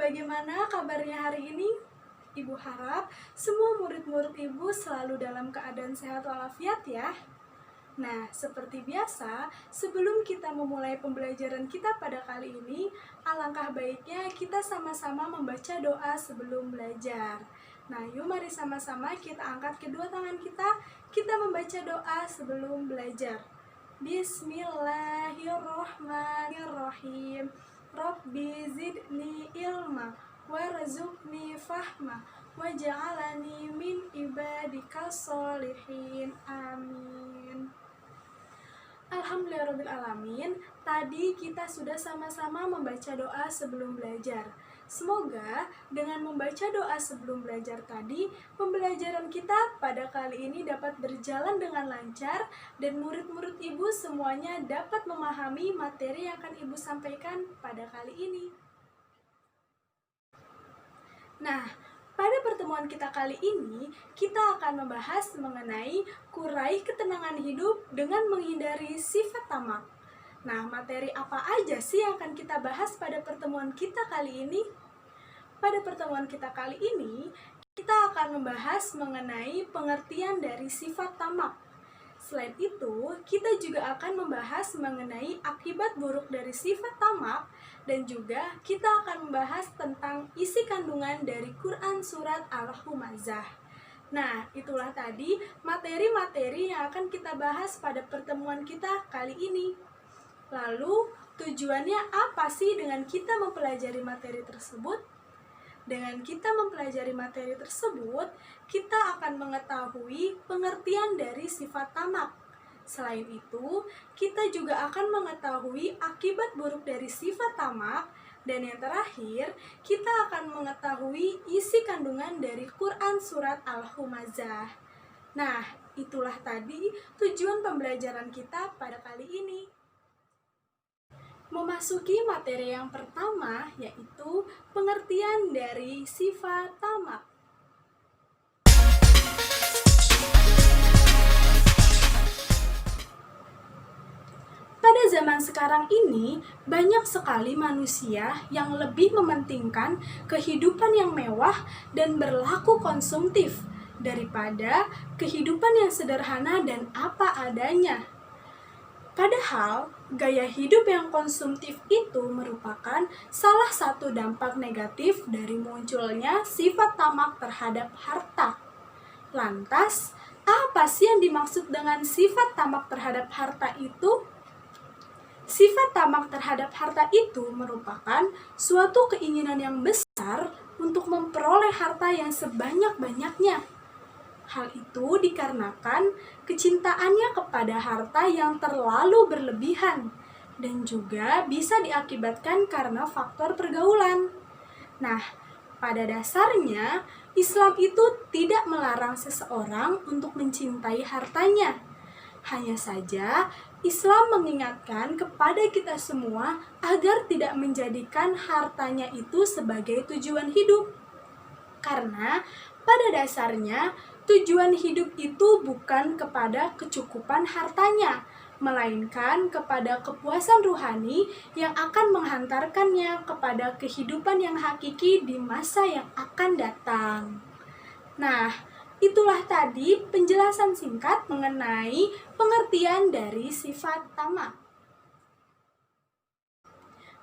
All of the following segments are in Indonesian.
bagaimana kabarnya hari ini? Ibu harap semua murid-murid Ibu selalu dalam keadaan sehat walafiat ya. Nah, seperti biasa, sebelum kita memulai pembelajaran kita pada kali ini, alangkah baiknya kita sama-sama membaca doa sebelum belajar. Nah, yuk mari sama-sama kita angkat kedua tangan kita membaca doa sebelum belajar. Bismillahirrohmanirrohim. Rabbi zidni ilma warzuqni fahma waj'alani min ibadikas sholihin. Amin. Alhamdulillahirrahmanirrahim. Tadi kita sudah sama-sama membaca doa sebelum belajar. Semoga dengan membaca doa sebelum belajar tadi, pembelajaran kita pada kali ini dapat berjalan dengan lancar dan murid-murid Ibu semuanya dapat memahami materi yang akan Ibu sampaikan pada kali ini. Nah, pada pertemuan kita kali ini, kita akan membahas mengenai kurai ketenangan hidup dengan menghindari sifat tamak. Nah, materi apa aja sih yang akan kita bahas pada pertemuan kita kali ini? Pada pertemuan kita kali ini, kita akan membahas mengenai pengertian dari sifat tamak. Selain itu, kita juga akan membahas mengenai akibat buruk dari sifat tamak dan juga kita akan membahas tentang isi kandungan dari Quran Surat Al-Humazah. Nah, itulah tadi materi-materi yang akan kita bahas pada pertemuan kita kali ini. Lalu, tujuannya apa sih dengan kita mempelajari materi tersebut? Dengan kita mempelajari materi tersebut, kita akan mengetahui pengertian dari sifat tamak. Selain itu, kita juga akan mengetahui akibat buruk dari sifat tamak. Dan yang terakhir, kita akan mengetahui isi kandungan dari Quran Surat Al-Humazah. Nah, itulah tadi tujuan pembelajaran kita pada kali ini. Memasuki materi yang pertama, yaitu pengertian dari sifat tamak. Pada zaman sekarang ini, banyak sekali manusia yang lebih mementingkan kehidupan yang mewah dan berlaku konsumtif daripada kehidupan yang sederhana dan apa adanya. Padahal, gaya hidup yang konsumtif itu merupakan salah satu dampak negatif dari munculnya sifat tamak terhadap harta. Lantas, apa sih yang dimaksud dengan sifat tamak terhadap harta itu? Sifat tamak terhadap harta itu merupakan suatu keinginan yang besar untuk memperoleh harta yang sebanyak-banyaknya. Hal itu dikarenakan kecintaannya kepada harta yang terlalu berlebihan dan juga bisa diakibatkan karena faktor pergaulan. Nah, pada dasarnya Islam itu tidak melarang seseorang untuk mencintai hartanya. Hanya saja Islam mengingatkan kepada kita semua agar tidak menjadikan hartanya itu sebagai tujuan hidup. Karena pada dasarnya tujuan hidup itu bukan kepada kecukupan hartanya, melainkan kepada kepuasan ruhani yang akan menghantarkannya kepada kehidupan yang hakiki di masa yang akan datang. Nah, itulah tadi penjelasan singkat mengenai pengertian dari sifat tamak.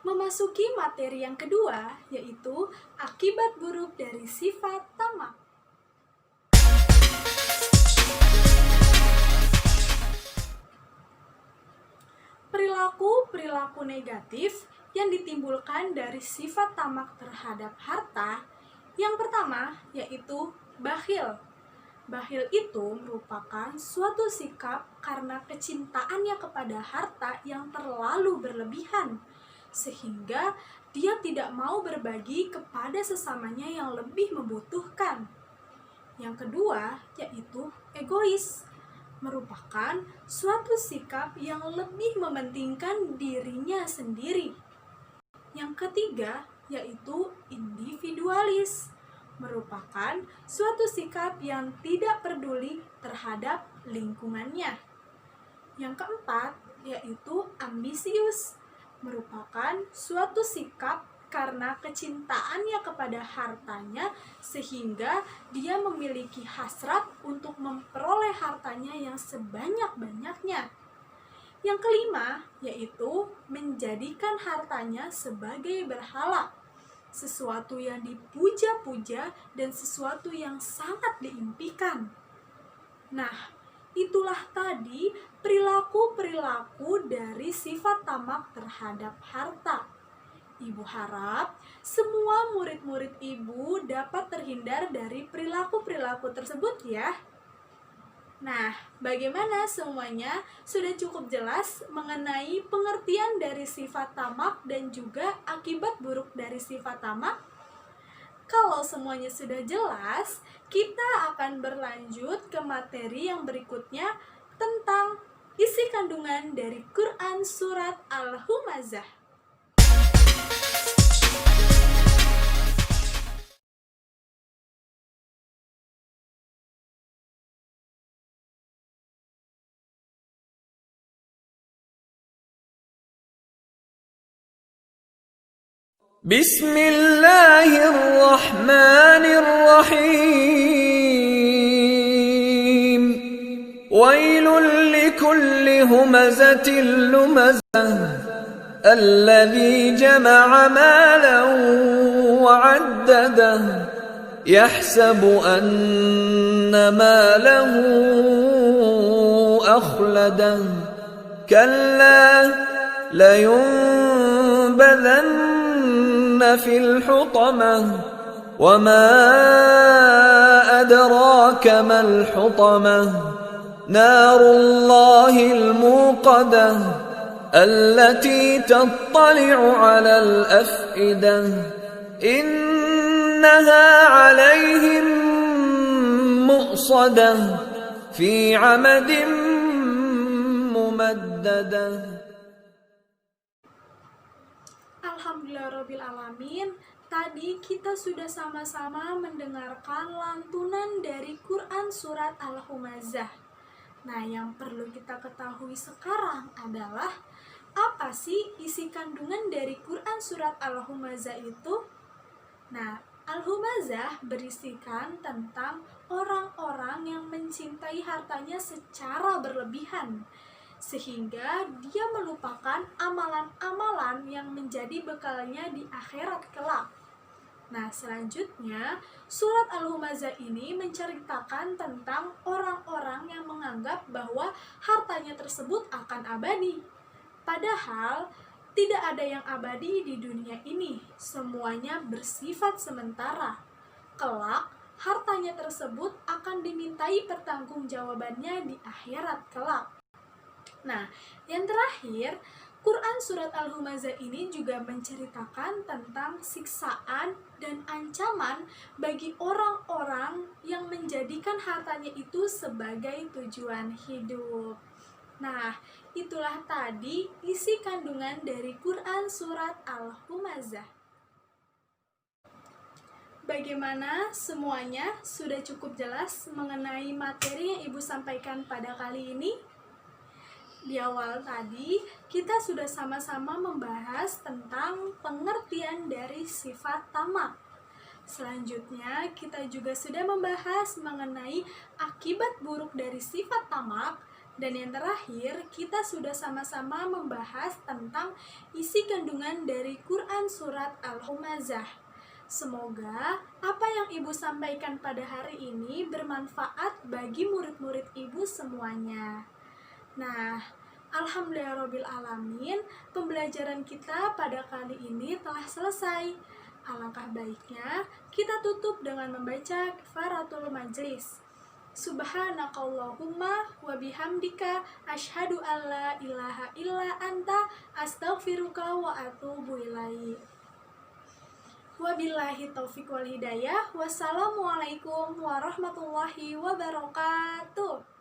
Memasuki materi yang kedua, yaitu akibat buruk dari sifat tamak. Perilaku negatif yang ditimbulkan dari sifat tamak terhadap harta, yang pertama yaitu bakhil. Bakhil itu merupakan suatu sikap karena kecintaannya kepada harta yang terlalu berlebihan, sehingga dia tidak mau berbagi kepada sesamanya yang lebih membutuhkan. Yang kedua yaitu egois, merupakan suatu sikap yang lebih mementingkan dirinya sendiri. Yang ketiga yaitu individualis, merupakan suatu sikap yang tidak peduli terhadap lingkungannya. Yang keempat yaitu ambisius, merupakan suatu sikap karena kecintaannya kepada hartanya sehingga dia memiliki hasrat untuk memperoleh hartanya yang sebanyak-banyaknya. Yang kelima yaitu menjadikan hartanya sebagai berhala, sesuatu yang dipuja-puja dan sesuatu yang sangat diimpikan. Nah, itulah tadi perilaku-perilaku dari sifat tamak terhadap harta. Ibu harap semua murid-murid ibu dapat terhindar dari perilaku-perilaku tersebut ya. Nah, bagaimana semuanya? Sudah cukup jelas mengenai pengertian dari sifat tamak dan juga akibat buruk dari sifat tamak? Kalau semuanya sudah jelas, kita akan berlanjut ke materi yang berikutnya tentang isi kandungan dari Quran Surat Al-Humazah. بسم الله الرحمن الرحيم ويل لكل همزة لمزة الذي جمع مالا وعدده يحسب أن ماله أخلده كلا لينبذن في الحطمة وما أدراك ما الحطمة نار الله الموقدة التي تطلع على الأفئدة إنها عليهم مؤصدة في عمد ممددة. Alhamdulillahirrabbilalamin. Tadi kita sudah sama-sama mendengarkan lantunan dari Quran Surat Al-Humazah. Nah, yang perlu kita ketahui sekarang adalah apa sih isi kandungan dari Quran Surat Al-Humazah itu? Nah, Al-Humazah berisikan tentang orang-orang yang mencintai hartanya secara berlebihan, sehingga dia melupakan amalan-amalan yang menjadi bekalnya di akhirat kelak. Nah, selanjutnya, surat Al-Humazah ini menceritakan tentang orang-orang yang menganggap bahwa hartanya tersebut akan abadi. Padahal, tidak ada yang abadi di dunia ini, semuanya bersifat sementara. Kelak, hartanya tersebut akan dimintai pertanggungjawabannya di akhirat kelak. Nah, yang terakhir, Quran Surat Al-Humazah ini juga menceritakan tentang siksaan dan ancaman bagi orang-orang yang menjadikan hartanya itu sebagai tujuan hidup. Nah, itulah tadi isi kandungan dari Quran Surat Al-Humazah. Bagaimana semuanya? Sudah cukup jelas mengenai materi yang Ibu sampaikan pada kali ini? Di awal tadi, kita sudah sama-sama membahas tentang pengertian dari sifat tamak. Selanjutnya, kita juga sudah membahas mengenai akibat buruk dari sifat tamak. Dan yang terakhir, kita sudah sama-sama membahas tentang isi kandungan dari Quran Surat Al-Humazah. Semoga apa yang Ibu sampaikan pada hari ini bermanfaat bagi murid-murid Ibu semuanya. Nah, alhamdulillahirrabbilalamin, pembelajaran kita pada kali ini telah selesai. Alangkah baiknya kita tutup dengan membaca kafaratul majlis. Subhanakallahumma wa bihamdika asyhadu alla ilaha illa anta astaghfiruka wa atubu ilaik. Wabillahi taufiq wal hidayah. Wassalamualaikum warahmatullahi wabarakatuh.